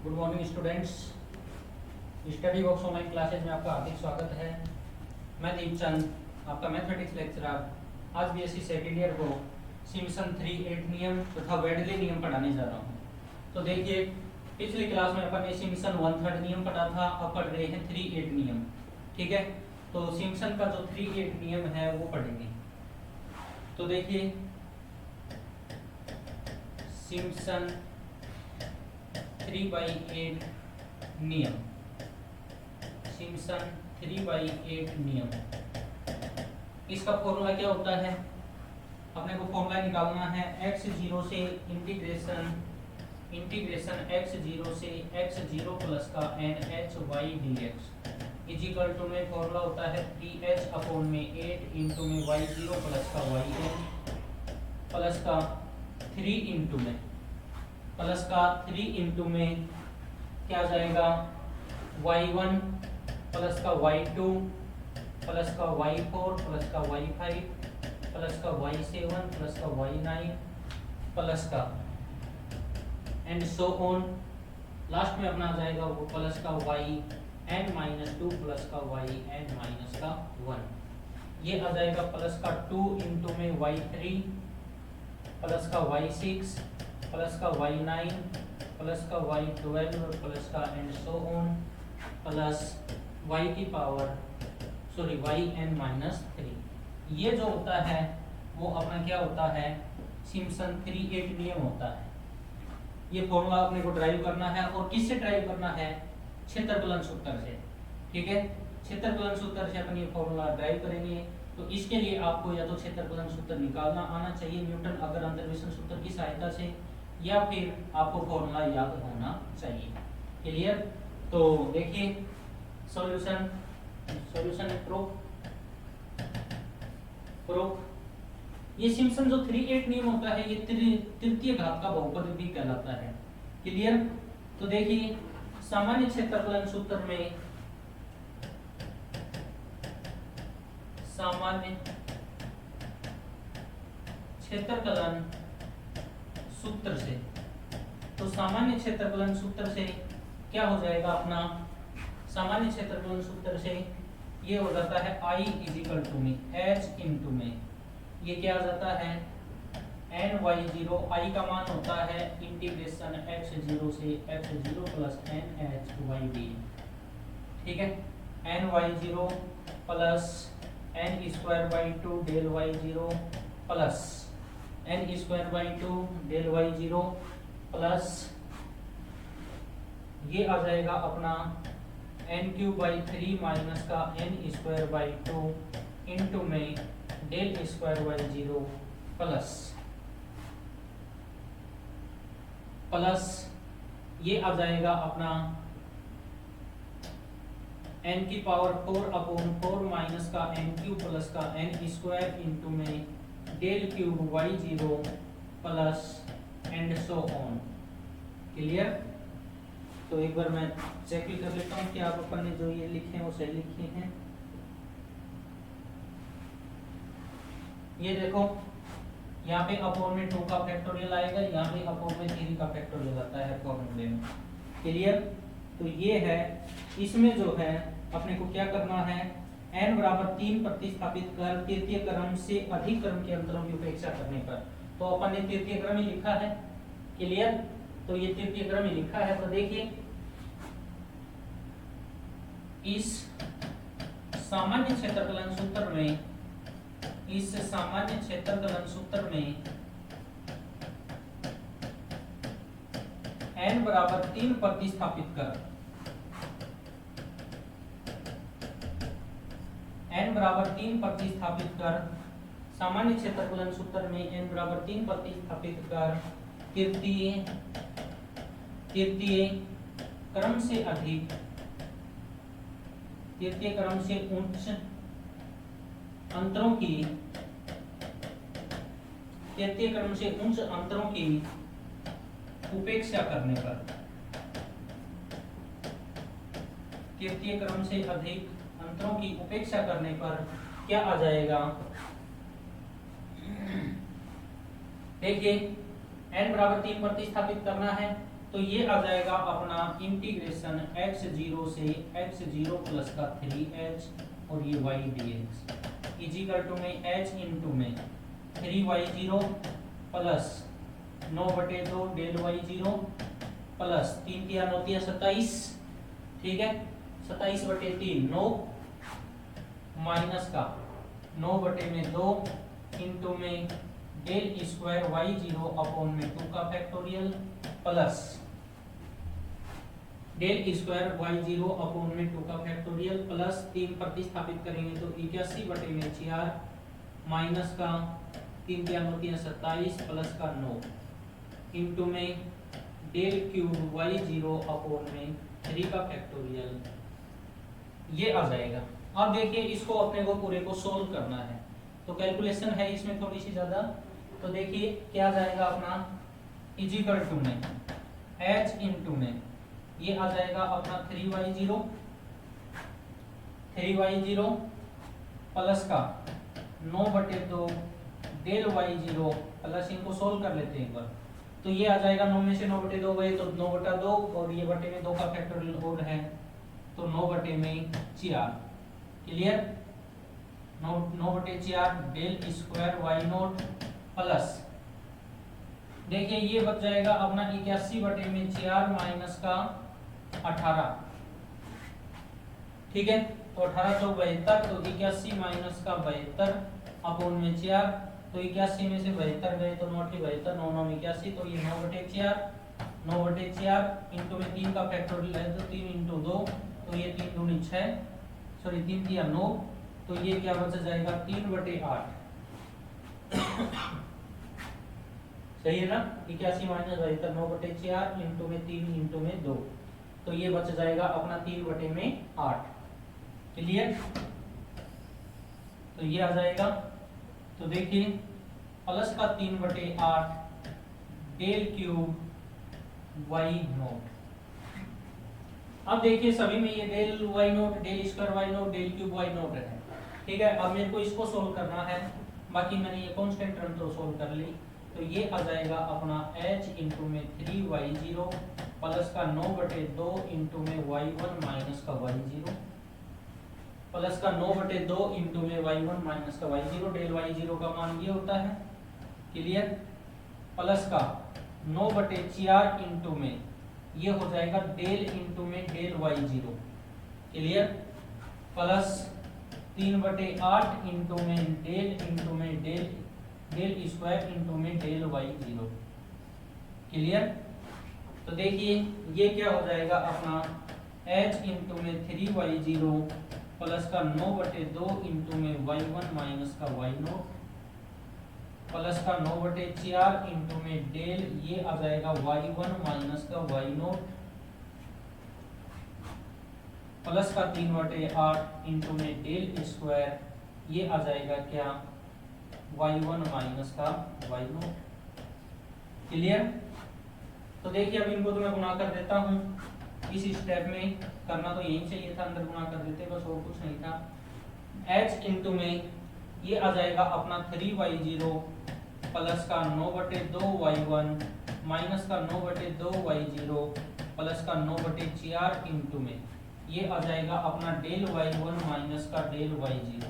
Good morning students. Study box online classes में आपका हार्दिक स्वागत है। मैं दीपचंद, आपका मैथमेटिक्स लेक्चरर, आज बीएससी सेकेंड ईयर को सिम्पसन 3-8 नियम तथा वेडले नियम पढ़ाने जा रहा हूँ। तो देखिए, पिछली क्लास में अपन ने सिम्पसन 1/3 नियम पढ़ा था, अब पढ़ रहे हैं 3-8 नियम। ठीक है, तो सिम्पसन का जो 3-8 नियम है वो पढ़ेंगे। तो देखिए, सिम्पसन 3/8 नियम, सिम्पसन 3/8 नियम, इसका फॉर्मूला क्या होता है? अपने को फॉर्मूला निकालना है x0 से इंटीग्रेशन x0 से x0 प्लस का NHY dx इजिकल टू में फॉर्मूला होता है 3h अपॉन में 8 इंटू में y0 प्लस का yn प्लस का 3 इंटू में क्या जाएगा y1 प्लस का y2 प्लस का y4 प्लस का y5 प्लस का y7 प्लस का y9 प्लस का एंड सो ऑन। लास्ट में अपना आ जाएगा वो प्लस का yn-2 प्लस का yn-1, ये आ जाएगा प्लस का 2 इंटू में y3 प्लस का y6 प्लस का y9 प्लस का y12 प्लस का and so on plus yn-3। ये जो होता है वो अपना क्या होता है? सिम्पसन 3-8 नियम होता है। ये फॉर्मूला अपने को ड्राइव करना है, और किससे ड्राइव करना है? क्षेत्रफलन सूत्र से। ठीक है, क्षेत्रफलन सूत्र से अपन ये फॉर्मूला ड्राइव करेंगे। तो इसके लिए आपको या तो क्षेत्रफलन सूत्र निकालना आना चाहिए न्यूटन अगर अंतर्वेशन सूत्र की सहायता से, या फिर आपको फॉर्मूला याद होना चाहिए। क्लियर? तो देखिए, सॉल्यूशन प्रूफ। ये सिम्पसन जो 3-8 नियम होता है, ये तृतीय घात का बहुपद भी कहलाता है। क्लियर? तो देखिए, सामान्य क्षेत्रफलन सूत्र में सामान्य क्षेत्रफलन सूत्र से, तो सामान्य क्षेत्रफलन सूत्र से क्या हो जाएगा अपना? सामान्य क्षेत्रफलन सूत्र से ये हो जाता है I इजिकल टू में h इंटू में ये क्या आ जाता है ny0। I का मान होता है इंटीग्रेशन x0 से x0 प्लस NHY dx। ठीक है, ny0 plus n² del y0 plus n² del y0 plus ये आ जाएगा अपना n³ माइनस का n² इंटू में डेल स्क्वायर y0 प्लस ये आ जाएगा अपना n⁴ अपॉन 4 माइनस का n³ प्लस का n² इंटू में del cube y0 plus and so on. Clear? तो एक बार मैं चेक भी कर लेता हूँ कि आप अपन ने जो ये लिखे हैं वो सही लिखे हैं। ये देखो, यहाँ पे अपॉन में 2 का फैक्टोरियल आएगा, यहाँ पे अपॉन में 3 का फैक्टोरियल आता है फॉर्मूले में। क्लियर? तो ये है, इसमें जो है अपने को क्या करना है? n बराबर 3 प्रतिस्थापित कर तृतीय क्रम से अधिक क्रम के अंतरों की उपेक्षा करने पर। तो अपन ने तृतीय क्रम ही लिखा है। क्लियर? तो ये तृतीय क्रम ही लिखा है। तो देखिए, इस सामान्य क्षेत्रफलन सूत्र में n बराबर 3 प्रतिस्थापित कर, सामान्य क्षेत्रफलन सूत्र में n बराबर 3 प्रतिस्थापित कर तृतीय क्रम से अधिक, तृतीय क्रम से उच्च अंतरों की, तृतीय क्रम से उच्च अंतरों की उपेक्षा करने पर, तृतीय क्रम से अधिक अंतरों की उपेक्षा करने पर क्या आ जाएगा? देखिए, n बराबर 3 प्रतिस्थापित करना है तो ये आ जाएगा अपना इंटीग्रेशन x0 से x0 प्लस का 3h और ये y dx इजिकल टू में h इंटू में 3y0 plus 9/2 del y0 plus 3 3 9 27, ठीक है 27/3 9 माइनस का 9/2 इंटू में डेल स्क्वायर y0 अपॉन में 2 का factorial plus del square y0 upon में 2 का फैक्टोरियल प्लस 3 प्रतिस्थापित करेंगे तो 81/4 माइनस का 3 3 9 27 प्लस का 9 इंटू में डेल क्यूब y0 अपॉन में 3 का फैक्टोरियल, ये आ जाएगा। अब देखिए इसको अपने को पूरे को सोल्व करना है, तो कैलकुलेशन है इसमें थोड़ी सी ज्यादा। तो देखिए क्या जाएगा अपना इजिकल टू में h इंटू में ये आ जाएगा अपना 3y0 प्लस का 9/2 डेल y0 प्लस, इनको सोल्व कर लेते हैं एक बार। तो ये आ जाएगा 9 में से 9/2 गए तो 9/2 और ये बटे में 2 का फैक्टोरियल और है तो 9/4 clear. 9/4 del square y0 plus देखिए ये बच जाएगा अपना 81/4 माइनस का 18, ठीक है। तो 18 तो 72, तो 81 माइनस का 72 अपॉन में 4, तो 81 में से 72 गए तो 9 72 9 9 81, तो ये 9/4 इंटू में 3 का फैक्टोरियल है तो 3 इंटू 2, तो ये 3 दूनी 6, सॉरी 3 3 9, तो ये क्या बच जाएगा 3/8 सही है ना। 81 माइनस 72 9/4 इंटू में 3 इंटू में 2, तो ये बच जाएगा अपना 3/8 क्लियर। तो ये आ जाएगा, तो देखिए प्लस का 3/8 डेल क्यूब y0। अब देखिए सभी में ये del y0 del square y0 del cube y0 है, ठीक है। अब मेरे को इसको सोल्व करना है, बाकी मैंने ये कांस्टेंट टर्म तो सोल्व कर ली। तो ये आ जाएगा अपना h इंटू में 3y0 प्लस का 9/2 इंटू में y1 माइनस का y0 प्लस का 9/2 इंटू में y1 माइनस का y0, डेल y0 का मान ये होता है क्लियर, प्लस का 9/4 इंटू में ये हो जाएगा डेल इंटू में del y0 clear, plus 3/8 into में डेल स्क्वायर इंटू में डेल y0 क्लियर। तो देखिए ये क्या हो जाएगा अपना h इंटू में 3y0 प्लस का 9/2 इंटू में y1 माइनस का y0 प्लस का 9/4 इंटू में डेल, ये आ जाएगा y1 माइनस का y0 प्लस का 3/8 इंटू में डेल स्क्वायर, ये आ जाएगा क्या y1 माइनस का y0 क्लियर। तो देखिए अब इनको तो मैं गुणा कर देता हूँ, इस स्टेप में करना तो यही चाहिए था, अंदर गुणा कर देते बस और कुछ नहीं था। h इंटू में ये आ जाएगा अपना 3y0 प्लस का 9/2 y1 माइनस का 9/2 y0 प्लस का 9/4 इंटू में ये आ जाएगा अपना डेल y1 माइनस का डेल y0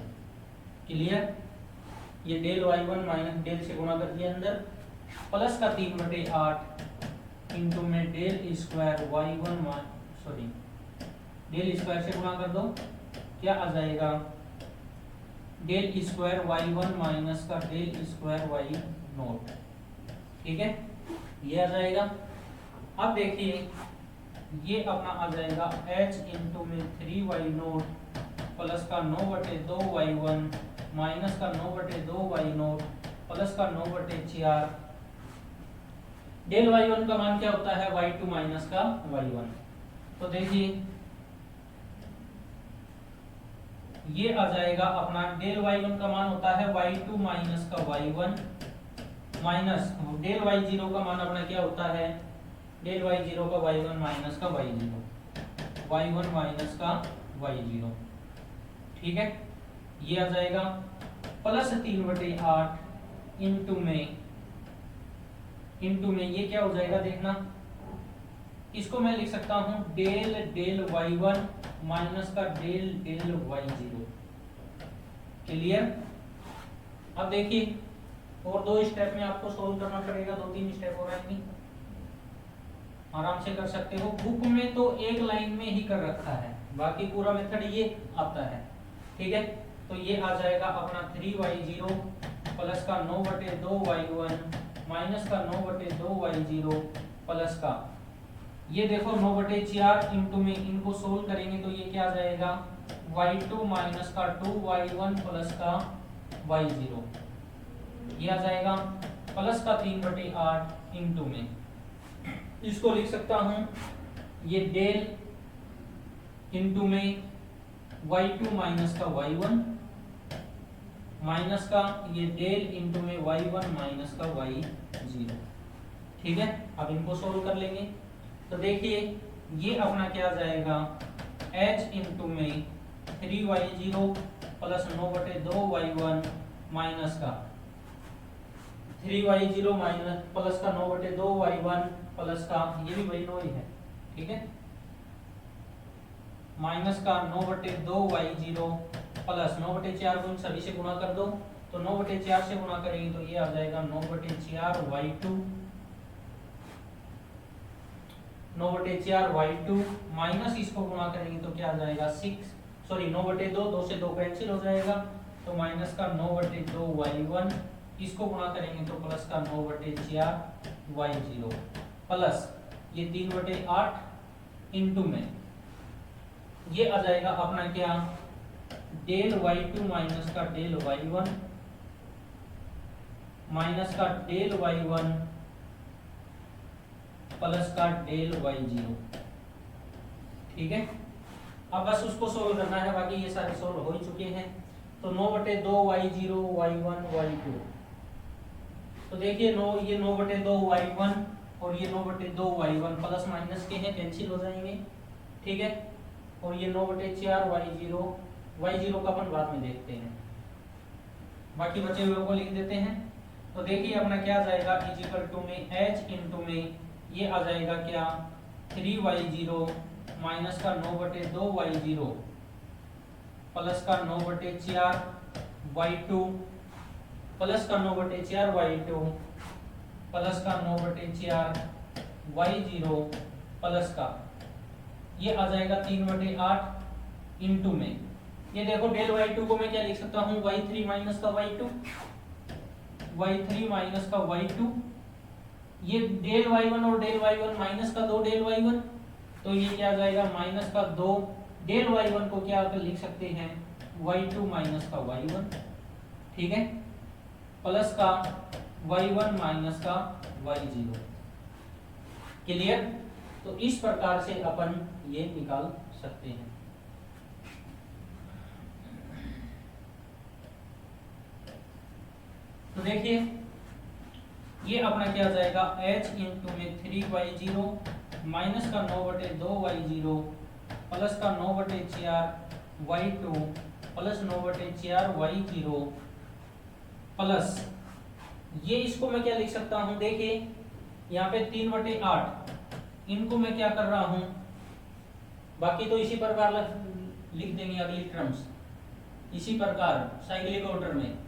क्लियर। ये डेल y1 माइनस डेल से गुणा कर दिया अंदर, प्लस का 3/8 इंटू में del square y1 sorry del square से गुणा कर दो, क्या आ जाएगा डेल स्क्वायर y1 माइनस का डेल स्क्वायर y0, ठीक है ये आ जाएगा। अब देखिए ये अपना आ जाएगा h इंटू में 3y0 प्लस का 9/2 y1 माइनस का 9/2 y0 प्लस का 9/4, डेल y1 का मान क्या होता है y2 माइनस का y1। तो देखिए ये आ जाएगा अपना डेल y1 का मान होता है y2 माइनस का y1 माइनस डेल y0 का मान अपना क्या होता है डेल y0 का y1 माइनस का y1 माइनस का y0, ठीक है ये आ जाएगा प्लस 3/8 इंटू में ये क्या हो जाएगा देखना इसको मैं लिख सकता हूं डेल डेल y1 माइनस का डेल डेल y0। क्लियर? अब देखिए और 2 स्टेप में आपको सोल्व करना पड़ेगा, 2-3 स्टेप और आएंगे, आराम से कर सकते हो। बुक में तो एक लाइन में ही कर रखा है, बाकी पूरा मेथड ये आता है। ठीक है, तो ये आ जाएगा अपना 3y0 प्लस का 9/2y1 माइनस का 9/2y0 प्लस का ये देखो 9/4 इंटू में इनको सोल्व करेंगे तो ये क्या आ जाएगा y2 माइनस का 2y1 प्लस का y0, ये आ जाएगा प्लस का 3/8 इंटू में इसको लिख सकता हूं ये डेल इंटू में y2 माइनस का y1 माइनस का ये डेल इंटू में y1 माइनस का y0। ठीक है, अब इनको सोल्व कर लेंगे तो देखिए ये अपना क्या आ जाएगा h इंटू में 3y0 प्लस 9/2y1 माइनस का 3y0 माइनस प्लस का 9/2y1 प्लस का ये भी वही 9 ही है। ठीक है, माइनस का 9/2y0 प्लस 9/4 को इन सभी से गुणा कर दो तो 9/4 से गुणा करेंगे तो ये आ जाएगा 9/4y2 9/4y2 माइनस इसको गुणा करेंगे तो क्या आ जाएगा 9/2, 2 से 2 कैंसिल हो जाएगा तो माइनस का 9/2y1 इसको गुणा करेंगे तो प्लस का 9/4y0 प्लस ये 3/8 इंटू में ये आ जाएगा अपना क्या डेल y2 माइनस का डेल y1 माइनस का डेल y1 प्लस का डेल y0। ठीक है, अब बस उसको सोल्व करना है, बाकी ये सारे सोल्व हो ही चुके हैं। तो 9/2y0 y1 y2 तो देखिए ये 9/2y1 और ये 9/2y1 प्लस माइनस के हैं, कैंसिल हो जाएंगे। ठीक है, और ये 9/4y0 का अपन बाद में देखते हैं, बाकी बचे हुए को लिख देते हैं। तो देखिए अपना क्या आ जाएगा इक्वल टू में h इंटू में ये आ जाएगा क्या 3y0 माइनस का 9/2y0 प्लस का 9/4y2 प्लस का 9/4y2 प्लस का 9/4y0 प्लस का ये आ जाएगा 3/8 इंटू में ये देखो डेल y2 को मैं क्या लिख सकता हूँ y3 माइनस का y2 माइनस का y2 ये डेल y1 और डेल y1 माइनस का 2 डेल y1 तो ये क्या आ जाएगा माइनस का 2 डेल y1 को क्या लिख सकते हैं y2 माइनस का y1। ठीक है, प्लस का y1 माइनस का y0। क्लियर? तो इस प्रकार से अपन ये निकाल सकते हैं। तो देखिए ये अपना क्या आ जाएगा h इंटू में 3y0 माइनस का 9/2y0 प्लस का 9/4y2 प्लस 9/4y0 प्लस ये इसको मैं क्या लिख सकता हूं देखिए यहाँ पे 3/8 इनको मैं क्या कर रहा हूं बाकी तो इसी प्रकार लिख देंगे अगली टर्म्स इसी प्रकार साइक्लिक ऑर्डर में।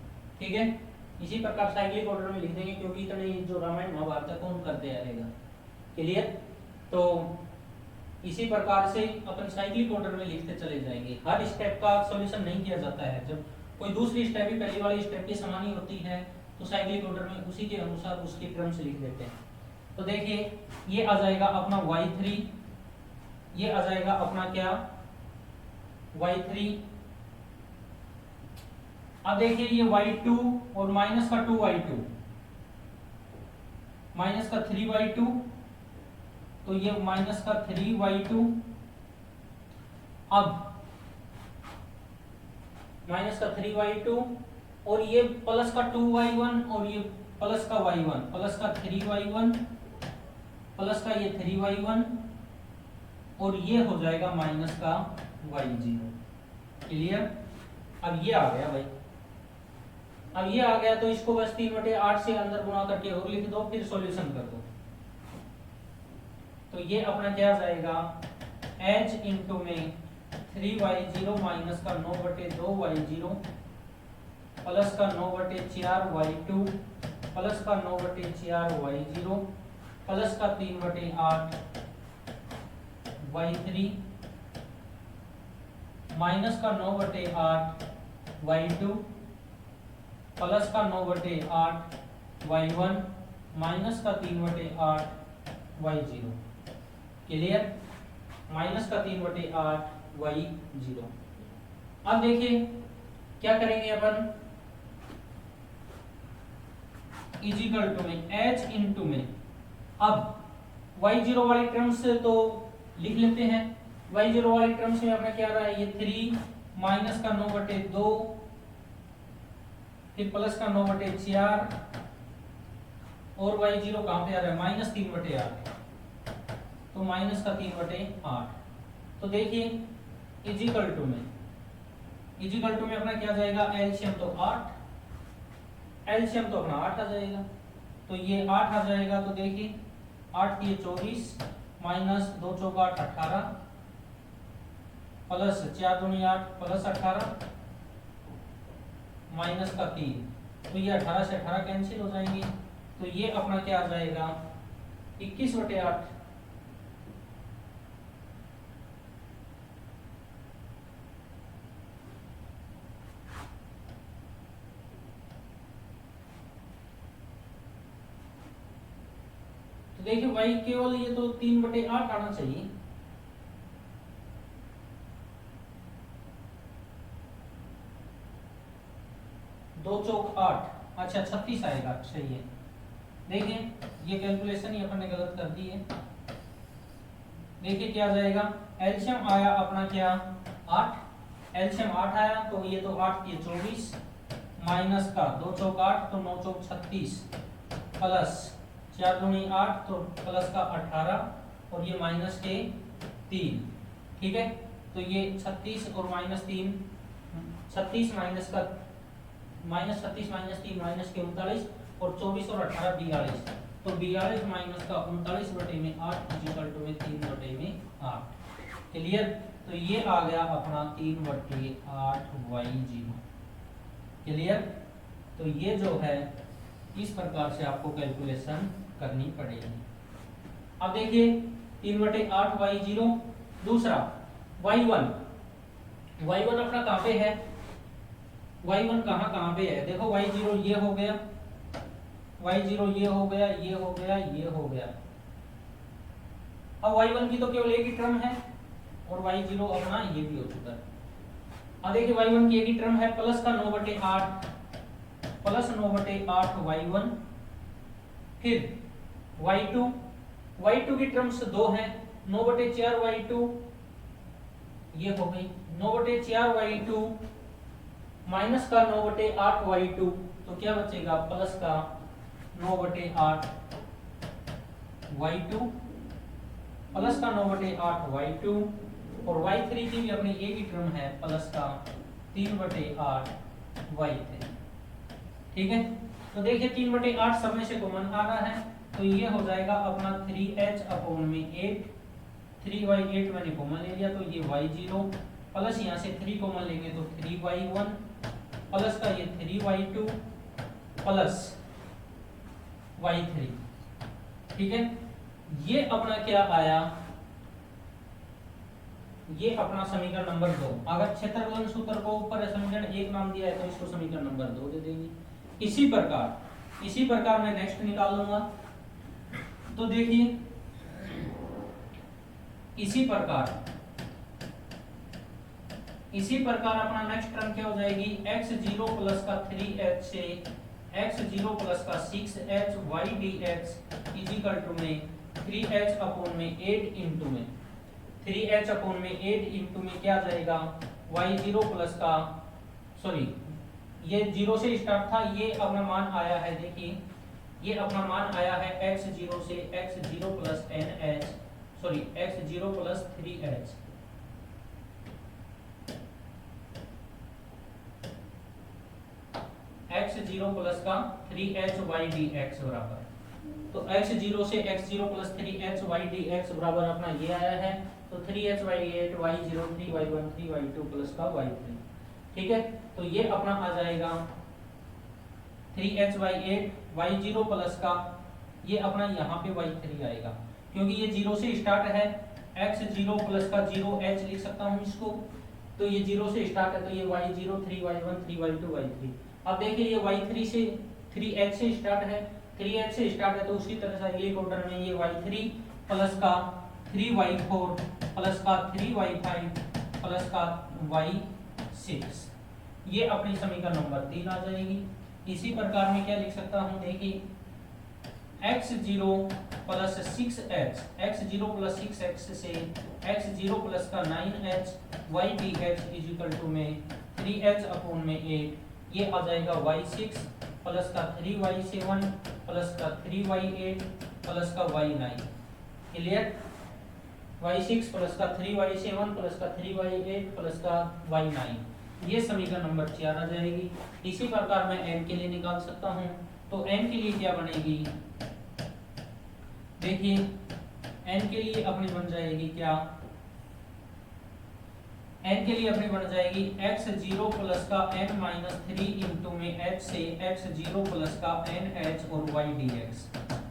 ठीक है, इसी प्रकार साइक्लिक ऑर्डर में लिख देंगे क्योंकि इतने जो रामायण महाभारत है कौन करते रहेगा। क्लियर? तो इसी प्रकार से अपन साइक्लिक ऑर्डर में लिखते चले जाएंगे। हर स्टेप का सॉल्यूशन नहीं किया जाता है, जब कोई दूसरी स्टेप भी पहली वाली स्टेप की समान ही होती है तो साइक्लिक ऑर्डर में उसी के अनुसार उसकी टर्म्स लिख देते हैं। तो देखिए ये आ जाएगा अपना y3, ये आ जाएगा अपना क्या y3। अब देखिए ये y2 और माइनस का 2y2 माइनस का 3y2 तो ये माइनस का 3y2 अब माइनस का 3y2 और ये प्लस का 2y1 और ये प्लस का y1 प्लस का 3y1 प्लस का ये 3y1 और ये हो जाएगा माइनस का y0। क्लियर? अब ये आ गया भाई, अब ये आ गया तो इसको बस 3/8 से अंदर गुणा करके और लिख दो, फिर सॉल्यूशन कर दो। तो ये अपना क्या आ जाएगा h इंटू में 3y0 माइनस का 9/2y0 प्लस का 9/4y2 प्लस का 9/4y0 प्लस का 3/8y3 माइनस का 9/8y2 प्लस का 9/8y1 माइनस का 3/8y0। क्लियर? माइनस का 3/8y0। अब देखिए क्या करेंगे अपन, इजिकल टू में h इंटू में, अब y0 वाली टर्म से तो लिख लेते हैं। y0 वाली टर्म से अपना क्या रहा है, ये 3 माइनस का 9/2 फिर प्लस का 9/4 और y0 कहां पे आ रहा है -3/8, तो माइनस का 3/8। तो देखिए इजिकल टू में अपना क्या जाएगा, एलसीएम तो 8, एलसीएम तो अपना 8 आ जाएगा, तो ये 8 आ जाएगा। तो देखिए 8 ये 24 माइनस 2 चौका 8 18 प्लस 4 दूनी 8 प्लस 18 माइनस का 3, तो ये 18 से 18 कैंसिल हो जाएंगे, तो ये अपना क्या आ जाएगा 21/8। तो देखिए y केवल ये तो 3/8 आना चाहिए, दो चौक 8, अच्छा 36 आएगा, सही है। देखिए ये कैलकुलेशन ही अपन ने गलत कर दी है। देखिए क्या आ जाएगा, एलसीएम आया अपना क्या 8, एलसीएम 8 आया, तो ये तो 8 ये 24 माइनस का 2 चौक 8 तो 9 चौक 36 प्लस 4 दूनी 8 तो प्लस का 18 और ये माइनस के 3, ठीक है। तो ये 36 और -3, 36 माइनस का -36 -3 माइनस के 39 और 24 और 18 42, तो 42 माइनस का 39/8 इक्वल टू में 3/8। क्लियर? तो ये आ गया अपना 3/8y0। क्लियर? तो ये जो है इस प्रकार से आपको कैलकुलेशन करनी पड़ेगी। अब देखिए 3/8y0। दूसरा y1 अपना कहां पे है, y1 कहां पे है, देखो y0 ये हो गया, y0 ये हो गया, ये हो गया, ये हो गया। अब y1 की तो केवल एक ही टर्म है और y0 अपना ये भी हो चुका है। अब देखिए y1 की एक ही टर्म है, प्लस का 9/8 प्लस 9/8y1, फिर y2 की टर्म्स दो हैं, 9/4y2 ये हो गई, 9/4y2 माइनस का 9/8y2, तो क्या बचेगा प्लस का 9/8y2 प्लस का 9/8y2 और y3 की भी अपनी एक ही टर्म है, प्लस का 3/8y3। ठीक है, तो देखिए 3/8 सब में से कॉमन आ रहा है, तो ये हो जाएगा अपना 3h/8, 3y8 मैंने कॉमन ले लिया, तो ये y0 प्लस यहाँ से 3 कॉमन लेंगे तो 3y1 प्लस का ये 3y2 प्लस y3। ठीक है, ये अपना क्या आया, ये अपना समीकरण नंबर 2। अगर क्षेत्रफलन सूत्र को ऊपर समीकरण 1 नाम दिया है तो इसको समीकरण नंबर 2 दे देंगे। इसी प्रकार मैं नेक्स्ट निकाल लूंगा। तो देखिए इसी प्रकार अपना नेक्स्ट टर्म क्या हो जाएगी, x0 प्लस का 3h से x0 प्लस का 6h y dx is equal to में 3h/8 इंटू में 3h/8 इंटू में क्या आ जाएगा, y0 प्लस का, सॉरी ये 0 से स्टार्ट था, ये अपना मान आया है, देखिए ये अपना मान आया है x0 से x0 plus nh, sorry x0 plus 3h, x0 plus का 3h y dx बराबर तो x0 से x0 प्लस 3hy dx बराबर अपना ये आया है, तो 3h/8 y0 3y1 3y2 plus का y3। ठीक है, तो ये अपना आ जाएगा 3h/8 y0 प्लस का ये अपना यहाँ पे y3 आएगा, क्योंकि ये 0 से स्टार्ट है, x0 प्लस का 0h लिख सकता हूँ इसको, तो ये 0 से स्टार्ट है, तो ये y0 3y1 3y2 y3। अब देखिए ये y3 से 3h से स्टार्ट है, 3h से स्टार्ट है, तो उसी तरह से अगले क्वार्टर में ये y3 प्लस का 3y4 प्लस का 3y5 प्लस का y6, ये अपनी समीकरण नंबर 3 आ जाएगी। इसी प्रकार में क्या लिख सकता हूँ, देखिए x0 plus 6h, x0 plus 6x से x0 प्लस का 9h y dx is equal to में 3h अपॉन में 8, ये आ जाएगा y6 प्लस का 3y7 प्लस का 3y8 प्लस का y9। क्लियर, y6 प्लस का 3y7 प्लस का 3y8 प्लस का y9, ये समीकरण नंबर 4 आ जाएगी। इसी प्रकार मैं n के लिए निकाल सकता हूँ, तो n के लिए क्या बनेगी, देखिए n के लिए अपनी बन जाएगी क्या, n के लिए अपनी बन जाएगी x0 प्लस का n-3 इंटू में h से x0 प्लस का nh और y dx।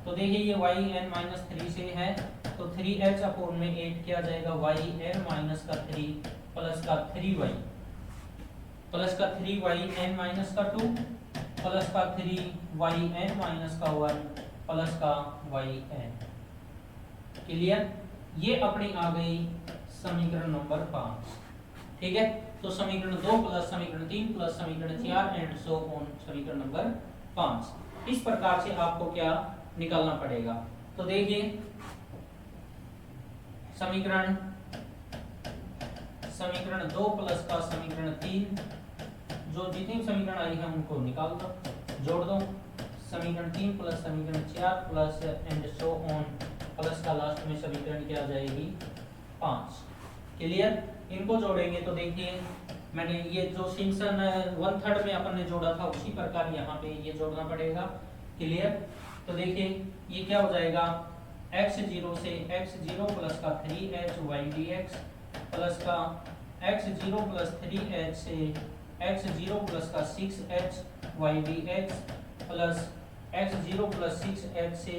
तो देखिए ये y n-3 से है, तो 3h अपॉन में 8 क्या जाएगा y n-3 प्लस का 3y प्लस का 3y n-2 प्लस का 3y n-1 प्लस का yn। क्लियर, ये अपनी आ गई समीकरण नंबर 5। ठीक है, तो समीकरण 2 प्लस समीकरण 3 प्लस समीकरण 4 एंड सो ऑन समीकरण नंबर 5। इस प्रकार से आपको क्या निकालना पड़ेगा, तो देखिए समीकरण 2 प्लस का समीकरण 3, जो जितनी समीकरण आई है उनको निकाल दो, जोड़ दो, समीकरण 3 प्लस समीकरण 4 plus and so on plus का लास्ट में समीकरण क्या आ जाएगी 5। क्लियर, इनको जोड़ेंगे तो देखिए मैंने ये जो सिंपसन 1/3 में अपन ने जोड़ा था उसी प्रकार यहाँ पे ये जोड़ना पड़ेगा। क्लियर, तो देखिए ये क्या हो जाएगा, x0 से x0 प्लस का 3h y dx प्लस का x0 प्लस 3h से x0 प्लस का 6h y dx plus x0 plus 6h से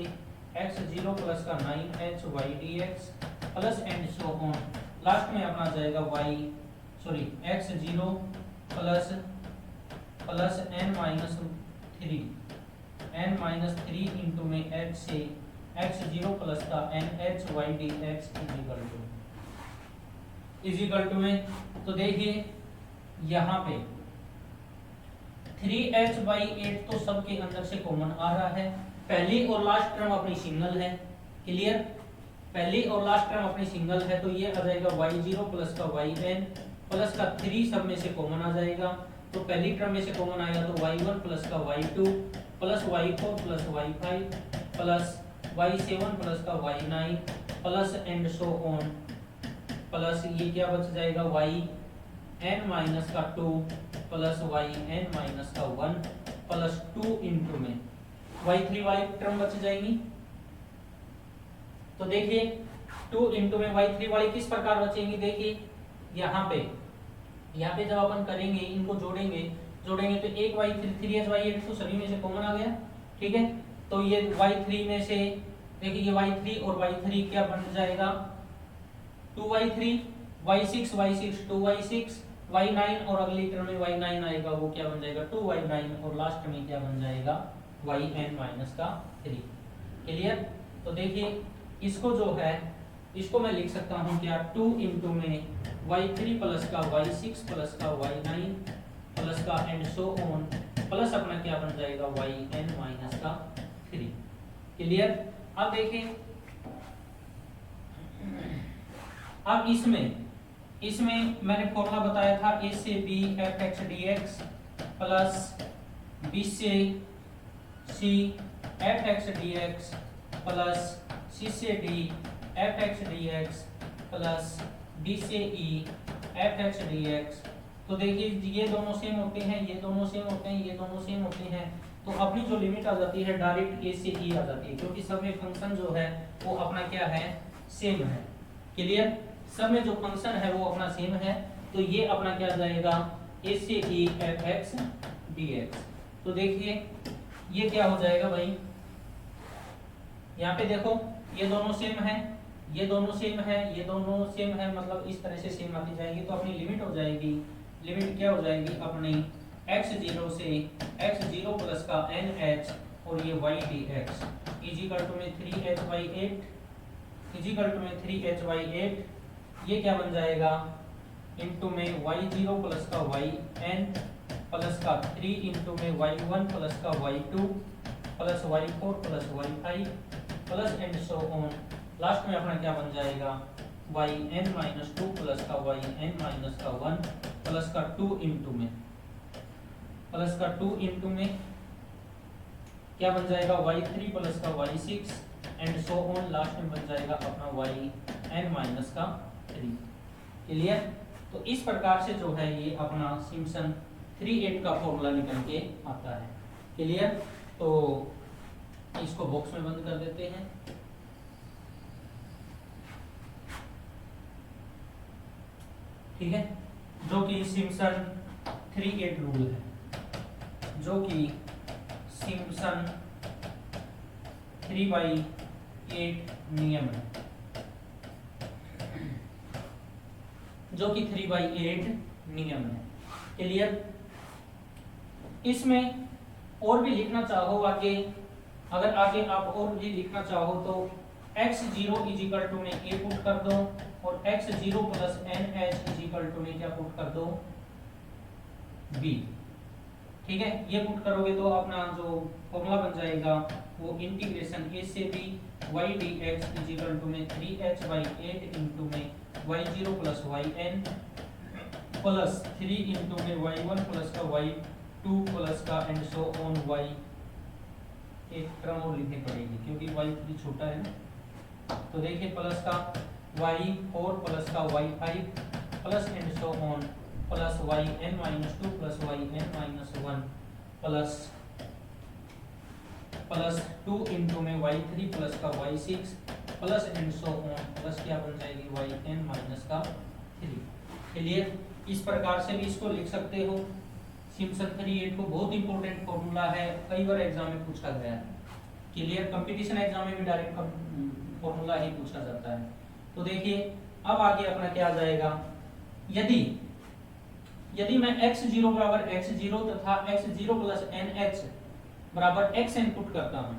x0 प्लस का 9h y dx plus and so on, last में अपना जाएगा x0 प्लस n-3 इंटू में h से x0 प्लस का nh y dx is equal to में, तो देखिए यहाँ पे 3h/8 तो सबके अंदर से कॉमन आ रहा है, पहली और लास्ट टर्म अपनी सिंगल है। क्लियर, पहली और लास्ट टर्म अपनी सिंगल है, तो ये आ जाएगा y0 प्लस का yn प्लस का 3 सब में से कॉमन आ जाएगा, तो पहली टर्म में से कॉमन आएगा तो y1 प्लस का y2 plus y4 plus y5 plus y7 plus का y9 plus and so on, plus ये क्या बच जाएगा yn-2 plus yn-1 plus 2 into में y3 वाली टर्म बच जाएंगी। तो देखिए 2 इंटू में y3 वाली किस प्रकार बचेंगी, देखिए यहाँ पे जब अपन करेंगे इनको जोड़ेंगे तो एक y3 3h/8 तो सभी में से कॉमन आ गया। ठीक है, तो ये y3 में से देखिए ये y3 और y3 क्या बन जाएगा 2y3, y6 2y6, y9 और अगली टर्म में y9 आएगा, वो क्या बन जाएगा 2y9 और लास्ट में क्या बन जाएगा yn-3। क्लियर, तो देखिए इसको जो है इसको मैं लिख सकता हूँ क्या 2 इंटू में y3 प्लस का y6 प्लस का y9 प्लस का एंड सो ऑन प्लस अपना क्या बन जाएगा yn-3। क्लियर, अब देखिए अब इसमें मैंने फॉर्मूला बताया था a से b f(x) dx plus b से c f(x) dx plus c से d f(x) dx plus d से e f(x) dx। तो देखिए ये दोनों सेम होते हैं, ये दोनों सेम होते हैं, ये दोनों सेम होते हैं, तो अपनी जो लिमिट आ जाती है डायरेक्ट ए से ई आ जाती है, क्योंकि सब में फंक्शन जो है वो अपना क्या है, सेम है। क्लियर, सब में जो फंक्शन है वो अपना सेम है, तो ये अपना क्या जाएगा, ए से E F x D x. तो देखिए ये क्या हो जाएगा भाई, यहाँ पे देखो ये दोनों सेम है, ये दोनों सेम है, ये दोनों सेम है, मतलब इस तरह से सेम आती जाएगी, तो अपनी लिमिट हो जाएगी, लिमिट क्या हो जाएगी अपनी x0 से x0 प्लस का nh और ये y dx इजिकल टू में 3h/8 इजिकल टू में 3h/8, ये क्या बन जाएगा इनटू में y0 प्लस का yn प्लस का 3 इंटू में y1 प्लस का y2 plus y4 plus y5 plus and so on, last में अपना क्या बन जाएगा yn-2 प्लस का yn-1 प्लस का 2 इंटू में प्लस का 2 इंटू में क्या बन जाएगा y3 प्लस का y6 and so on, last में बन जाएगा अपना yn-3। क्लियर, तो इस प्रकार से जो है ये अपना सिम्पसन 3/8 का फॉर्मूला निकल के आता है। क्लियर, तो इसको बॉक्स में बंद कर देते हैं। ठीक है, जो कि सिम्पसन 3/8 रूल है, जो कि सिम्पसन 3/8 नियम है, जो कि 3/8 नियम है। क्लियर, इसमें और भी लिखना चाहो आगे, अगर आगे आप और भी लिखना चाहो तो x0 इजिकल टू में a पुट कर दो और x0 plus nh is equal to में क्या पुट कर दो, b। ठीक है, ये पुट करोगे तो अपना जो फॉर्मूला बन जाएगा वो इंटीग्रेशन a से b y dx is equal to में 3h/8 इंटू में y0 plus yn plus 3 into में y1 प्लस का y2 प्लस का एंड सो ऑन y, एक क्रम और लिखनी पड़ेगी क्योंकि y3 छोटा है ना, तो देखिए प्लस का y4 प्लस का y5 plus and so on plus yn-2 plus yn-1 plus 2 into में y3 प्लस का y6 plus and so on plus क्या बन जाएगी yn-3। क्लियर, इस प्रकार से भी इसको लिख सकते हो। सिम्पसन 3/8 को बहुत इंपॉर्टेंट फॉर्मूला है, कई बार एग्जाम में पूछा गया है। क्लियर, कंपटीशन एग्जाम में भी डायरेक्ट फॉर्मूला ही पूछा जाता है। तो देखिए अब आगे अपना क्या आ जाएगा, यदि मैं x0 बराबर x0 तथा x0 प्लस nh बराबर xn पुट करता हूं,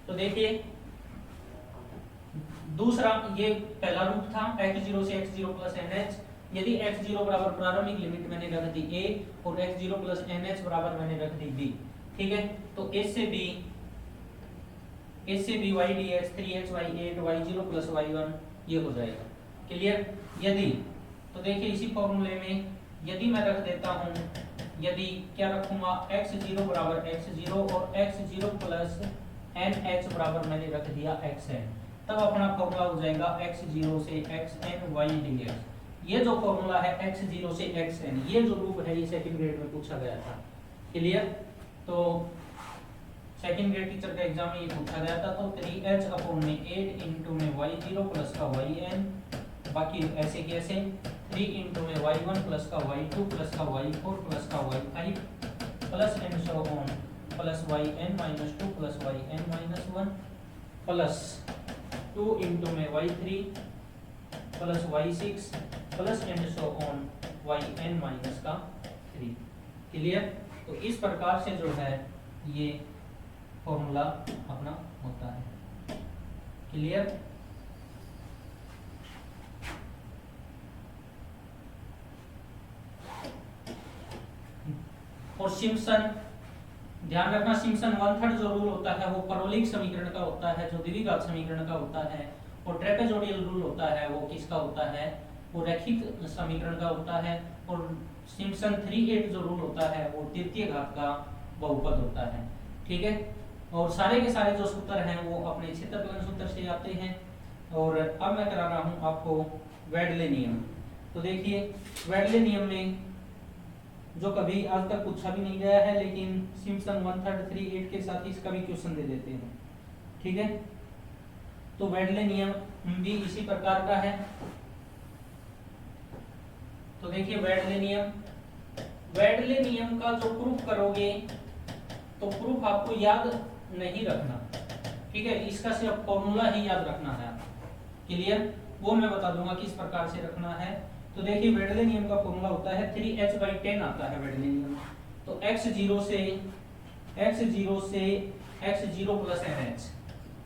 तो देखिए दूसरा, ये पहला रूप था x0 से x0 प्लस nh, यदि x0 बराबर प्रारंभिक लिमिट मैंने रख दी a और x0 प्लस nh बराबर मैंने रख दी b। ठीक है, तो a से b y dx 3h/8 y0 plus y1 ये हो जाएगा। क्लियर, यदि तो देखिए इसी फॉर्मूले में यदि मैं रख देता हूं, यदि क्या रखूंगा x0 बराबर x0 और x0 प्लस nh बराबर मैंने रख दिया xn, तब अपना फॉर्मूला हो जाएगा x0 से xn y dx। ये जो फॉर्मूला है x0 से xn, ये जो रूप है ये सेकंड ग्रेड में पूछा गया था। क्लियर, तो सेकंड ग्रेड टीचर का एग्जाम में ये पूछा गया था। तो 3h/8 इंटू में y0 प्लस का yn, बाकी ऐसे कैसे 3 इंटू में y1 प्लस का y2 प्लस का y4 प्लस का y5 plus and so on plus yn-2 plus yn-1 plus 2 into में y3 plus y6 plus and so on yn-3। Clear, तो इस प्रकार से जो है ये फॉर्मूला अपना होता है। क्लियर, और सिम्पसन ध्यान रखना, सिम्पसन 1/3 जो रूल होता है वो परवलयिक समीकरण का होता है, जो द्विघात समीकरण का होता है, और ट्रेपेजोइडल रूल होता है वो किसका होता है, वो रैखिक समीकरण का होता है, और सिम्पसन 3/8 जो रूल होता है वो तृतीय घात का बहुपद होता है। ठीक है, और सारे के सारे जो सूत्र हैं वो अपने क्षेत्रफलन सूत्र से आते हैं। और अब मैं करा रहा हूं आपको वेडले नियम। तो देखिए वेडले नियम में जो कभी आज तक पूछा भी नहीं गया है, लेकिन सिम्पसन 1338 के साथ ही इसका भी क्वेश्चन दे देते हैं। ठीक है, तो वेडले नियम भी इसी प्रकार का है। तो देखिए वेडले नियम का जो प्रूफ करोगे तो प्रूफ आपको याद नहीं रखना, ठीक है, इसका सिर्फ फॉर्मूला ही याद रखना है। क्लियर, वो मैं बता दूंगा किस प्रकार से रखना है। तो देखिए वेडले नियम का फॉर्मूला होता है 3h/10 आता है वेडले नियम। तो x0 से x0 प्लस nh,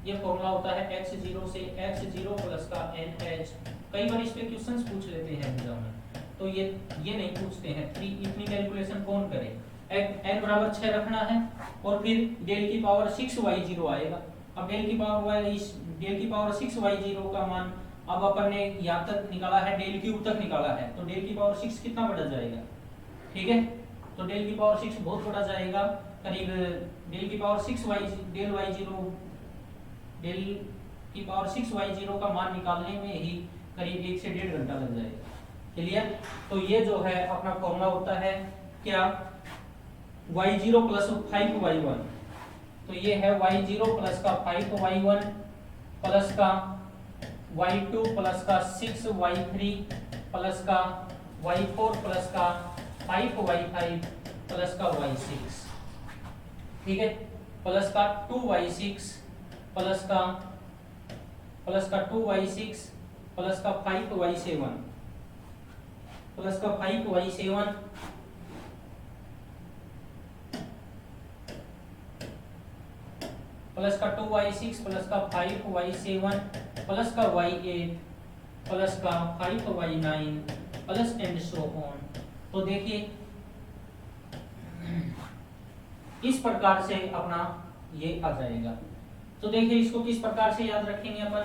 ये फॉर्मूला होता है x0 से x0 प्लस का nh। कई बार इस पे क्वेश्चंस पूछ लेते हैं एग्जाम में, तो ये नहीं पूछते हैं। 3 इतनी कैलकुलेशन कौन करे। n बराबर 6 रखना है और फिर डेल की पावर 6y0 आएगा। अब डेल की पावर 6y0 का मान अब अपन ने यहाँ तक निकाला है, डेल क्यूब तक निकाला है, तो डेल की पावर 6 कितना बढ़ा जाएगा। ठीक है, तो डेल की पावर 6 बहुत बढ़ा जाएगा, करीब डेल की पावर 6y0 का मान निकालने में ही करीब 1 से 1.5 घंटा लग जाएगा। क्लियर, तो ये जो है अपना फॉर्मूला होता है क्या, y0 प्लस 5y1। तो ये है y0 प्लस का 5y1 प्लस का y2 प्लस का 6y3 प्लस का y4 प्लस का 5y5 प्लस का y6। ठीक है, प्लस का 2y6 प्लस का 2y6 प्लस का 5y7 प्लस का 5y7 प्लस का 2y6 प्लस का 5y7 प्लस का y8 प्लस का 5y9 plus and so on. तो देखिए इस प्रकार से अपना ये आ जाएगा। तो देखिए इसको किस प्रकार से याद रखेंगे अपन।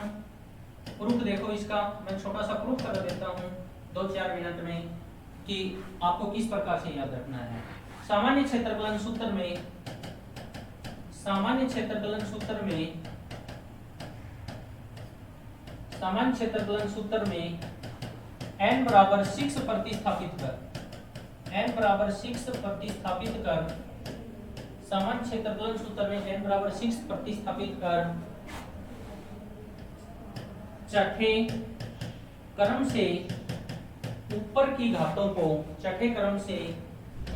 प्रूफ देखो इसका, मैं छोटा सा प्रूफ कर देता हूँ 2-4 मिनट में कि आपको किस प्रकार से याद रखना है। सामान्य क्षेत्रफलन सूत्र में n बराबर 6 प्रतिस्थापित कर सामान्य क्षेत्रफलन सूत्र में n बराबर 6 प्रतिस्थापित कर छठे क्रम से ऊपर की घातों को, छठे क्रम से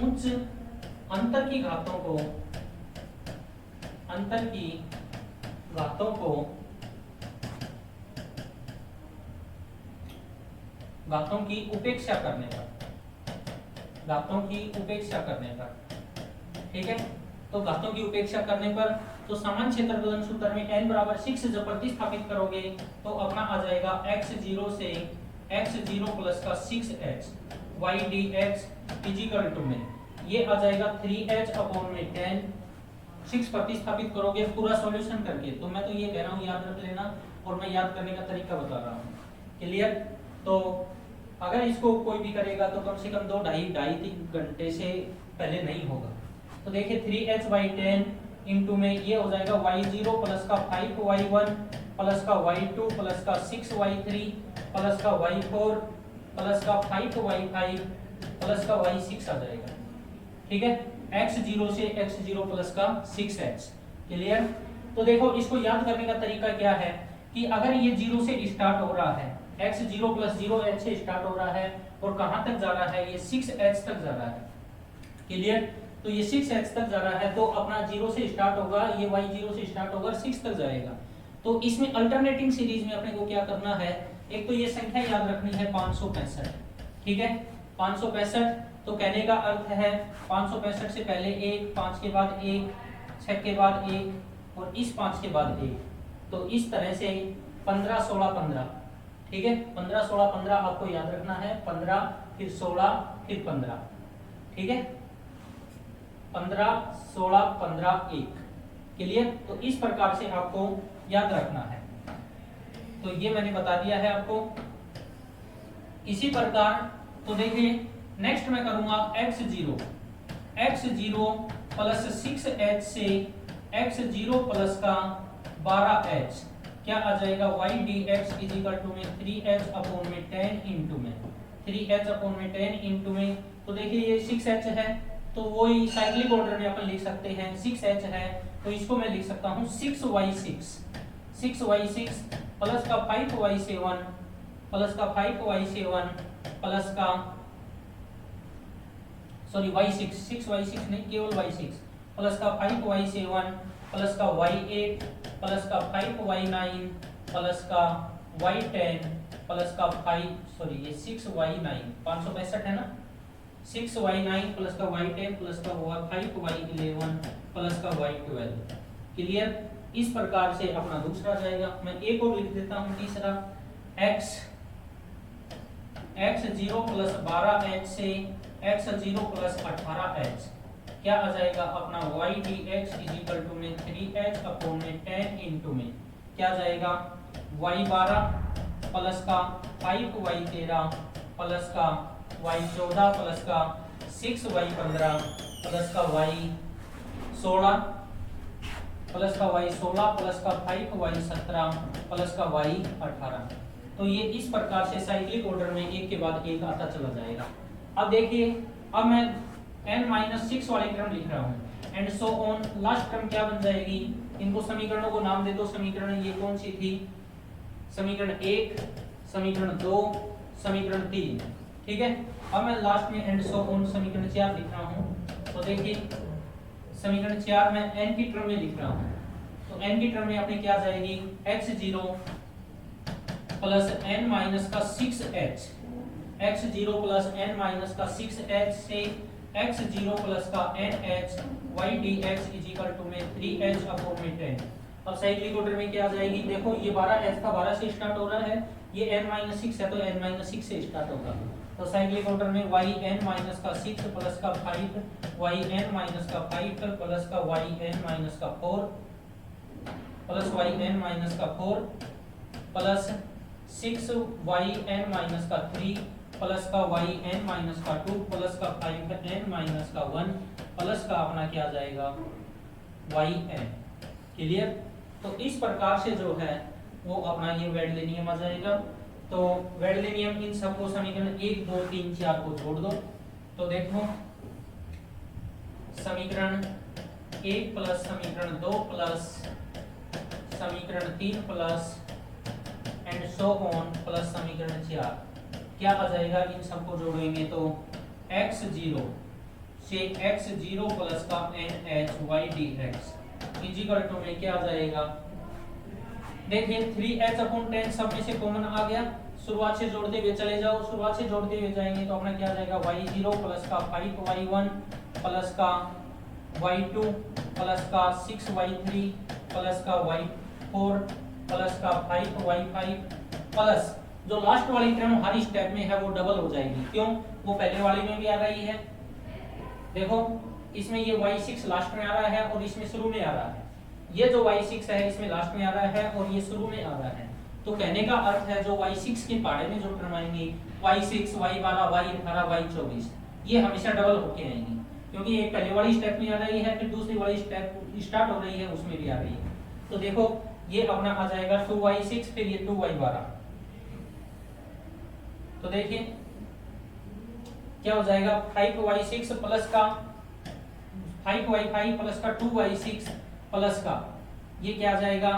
उच्च अंतर की घातों की उपेक्षा करने पर, ठीक है, तो घातों की उपेक्षा करने पर तो सामान्य क्षेत्रफलन सूत्र में n बराबर 6 जब प्रतिस्थापित करोगे तो अपना आ जाएगा x0 से x0 प्लस का 6h y dx is equal to में ये आ जाएगा 3h अपॉन में 10। 6 प्रतिस्थापित करोगे पूरा सॉल्यूशन करके, तो मैं तो ये कह रहा हूँ याद रख लेना और मैं याद करने का तरीका बता रहा हूँ। क्लियर, तो अगर इसको कोई भी करेगा तो कम से कम 2-2.5-3 घंटे से पहले नहीं होगा। तो देखिए 3h/10 इंटू में ये हो जाएगा y0 प्लस का 5y1 प्लस का y2 प्लस का 6y3 प्लस का y4 प्लस का 5y5 प्लस का y6 आ जाएगा। ठीक है, x0 से x0 प्लस का 6h। क्लियर, तो देखो इसको याद करने का तरीका क्या है कि अगर ये 0 से स्टार्ट हो रहा है, x0 प्लस 0h से स्टार्ट हो रहा है और कहाँ तक जा रहा है, ये 6h तक जा रहा है। क्लियर, तो ये 6h तक जा रहा है तो अपना 0 से स्टार्ट होगा, ये y0 से स्टार्ट होगा 6 तक जाएगा। तो इसमें अल्टरनेटिंग सीरीज में अपने को क्या करना है, एक तो ये संख्या याद रखनी है 565। ठीक है, 565 तो कहने का अर्थ है 565 से पहले 1, 5 के बाद 1, 6 के बाद 1 और इस 5 के बाद 1। तो इस तरह से 15, 16, 15। ठीक है, 15, 16, 15 आपको याद रखना है, 15 फिर 16 फिर 15। ठीक है, 15, 16, 15, 1। क्लियर, तो इस प्रकार से आपको याद रखना है। तो ये मैंने बता दिया है आपको। इसी प्रकार तो देखिए नेक्स्ट मैं करूंगा x0 प्लस 6h से x0 प्लस का 12h क्या आ जाएगा y dx इजिकल टू में 3h अपॉन में 10 इंटू में 3h अपॉन में 10 इंटू में, तो देखिए ये 6h है, तो वही साइक्लिक ऑर्डर में अपन लिख सकते हैं 6h है, तो इसको मैं लिख सकता हूँ 6y6 प्लस का 5y7 प्लस का 5y7 प्लस का सॉरी y6 6y6 नहीं केवल y6 प्लस का 5y7 प्लस का y8 प्लस का 5y9 प्लस का y10 प्लस का 6y9 565 है ना, 6y9 प्लस का y10 प्लस का 5y11 प्लस का y12। क्लियर? इस प्रकार से अपना दूसरा जाएगा। मैं एक और लिख देता हूं तीसरा, x0 प्लस 12h से x0 प्लस 18h क्या आ जाएगा अपना y dx is equal to में 3h अपॉन में 10 इंटू में क्या जाएगा y12 प्लस का 5y13 प्लस का y14 प्लस का 6y15 प्लस का y16 प्लस का y16 प्लस का 5y17 प्लस का y18। तो ये इस प्रकार से साइक्लिक ऑर्डर में एक के बाद एक आता चला जाएगा। अब देखिए, अब मैं n-6 वाले क्रम लिख रहा हूँ एंड सो ऑन। लास्ट क्रम क्या बन जाएगी? इनको समीकरणों को नाम दे दो। समीकरण ये कौन सी थी? समीकरण 1, समीकरण 2, समीकरण 3। ठीक है, अब मैं लास्ट में एंड सो ऑन समीकरण 4 लिख रहा हूँ। तो देखिए समीकरण 4 में n की टर्म में लिख रहा हूँ, तो n की टर्म में अपने क्या जाएगी x0 प्लस n माइनस का 6h, x0 plus n minus का 6h से x0 प्लस का nh y dx is equal to में 3h अपॉन में 10। अब साइक्लिक ऑर्डर में क्या आ जाएगी? देखो ये 12h था, 12 से स्टार्ट हो रहा है, ये n-6 है तो n-6 से स्टार्ट होगा। तो साइक्लिक ऑर्डर में yn का 6 प्लस का 5 yn का 5 प्लस का yn का 4 प्लस yn का 4 प्लस 6yn का 3 प्लस का yn का 2 प्लस का 5n का 1 प्लस का अपना क्या आ जाएगा yn। क्लियर? तो इस प्रकार से जो है वो अपना ये वेडले नियम आ जाएगा। तो वेडले नियम इन सबको समीकरण 1, 2, 3, 4 को जोड़ दो। तो देखो समीकरण 1 प्लस समीकरण 2 प्लस समीकरण 3 plus and so on plus समीकरण 4 क्या आ जाएगा? इन सबको जोड़ेंगे तो x0 से x0 प्लस का nh y dx is equal to में क्या आ जाएगा? देखिए 3h अपॉन 10 सब में से कॉमन आ गया, शुरुआत से जोड़ते हुए चले जाओ। शुरुआत से जोड़ते हुए जाएंगे तो अपना क्या आ जाएगा y0 प्लस का 5y1 प्लस का y2 प्लस का 6y3 प्लस का y4 प्लस का 5y5 प्लस जो लास्ट वाली टर्म हर स्टेप में है वो डबल हो जाएगी। क्यों? वो पहले वाली में भी आ रही है। देखो इसमें ये y6 लास्ट में आ रहा है और इसमें शुरू में आ रहा है। ये जो y6 है इसमें लास्ट में आ रहा है और ये शुरू में आ रहा है। तो कहने का अर्थ है जो y6 के पाड़े में जो टर्म आएंगी y6, y12, y18, y24 ये हमेशा डबल होके आएंगी, क्योंकि एक पहले वाली स्टेप में आ रही है फिर दूसरी वाली स्टेप स्टार्ट हो रही है उसमें भी आ रही है। तो देखो ये अपना आ जाएगा 2y6 फिर ये 2y12। तो देखिए क्या हो जाएगा 5y6 प्लस का 5y5 प्लस का 2y6 प्लस का ये क्या आ जाएगा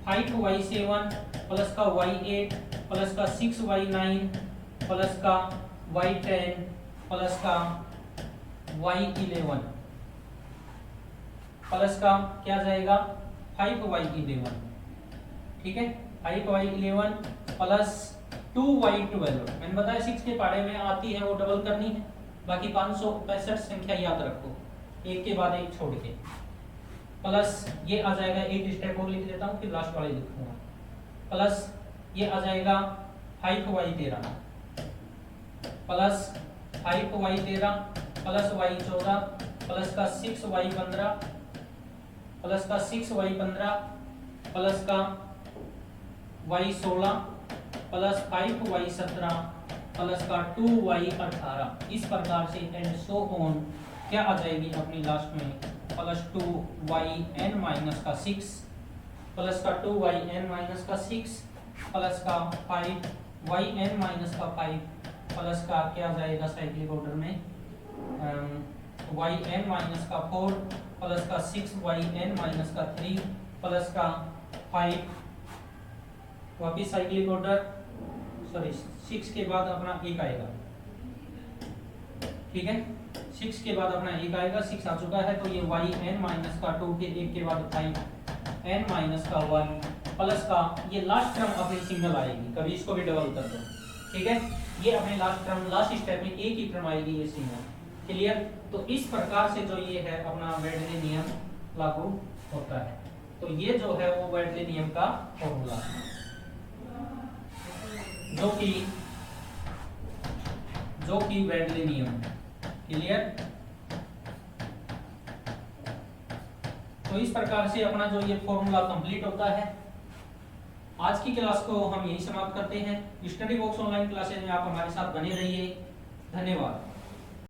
5y7 प्लस का y8 प्लस का 6y9 प्लस का y10 प्लस का y11 प्लस का क्या आ जाएगा 5y11। ठीक है, 5y11 प्लस 2y12। मैंने बताया 6 के पाड़े में आती है वो डबल करनी है। बाकी 565 संख्या याद रखो एक के बाद एक छोड़ के। प्लस ये आ जाएगा, एक स्टेप और लिख देता हूँ फिर लास्ट वाले लिखूंगा। प्लस ये आ जाएगा 5y13 plus 5y13 plus y14 plus का 6y15 प्लस का 6y15 प्लस का y16 प्लस 5y17 प्लस का 2y18। इस प्रकार से एंड सो ऑन क्या आ जाएगी अपनी लास्ट में प्लस 2yn माइनस का 6 प्लस का 2yn माइनस का 6 प्लस का 5yn माइनस का 5 प्लस का क्या जाएगा साइक्लिक ऑर्डर में yn माइनस का 4 प्लस का 6yn माइनस का 3 प्लस का 5 वापिस साइक्लिक ऑर्डर सॉरी 6 के बाद अपना 1 आएगा, ठीक है 6 के बाद अपना 1 आएगा, 6 आ चुका है तो ये yn माइनस का 2 फिर 1 के बाद 5 n माइनस का 1 प्लस का ये लास्ट टर्म अपनी सिंगल आएगी, कभी इसको भी डबल कर दो, ठीक है ये अपने लास्ट टर्म लास्ट स्टेप में एक ही टर्म आएगी ये सिंगल, क्लियर। तो इस प्रकार से जो ये है अपना वेडले नियम लागू होता है। तो ये जो है वो वेडले नियम का फॉर्मूला है जो कि वेडले नियम, क्लियर। तो इस प्रकार से अपना जो ये फॉर्मूला कंप्लीट होता है। आज की क्लास को हम यही समाप्त करते हैं। स्टडी बॉक्स ऑनलाइन क्लासेस में आप हमारे साथ बने रहिए। धन्यवाद।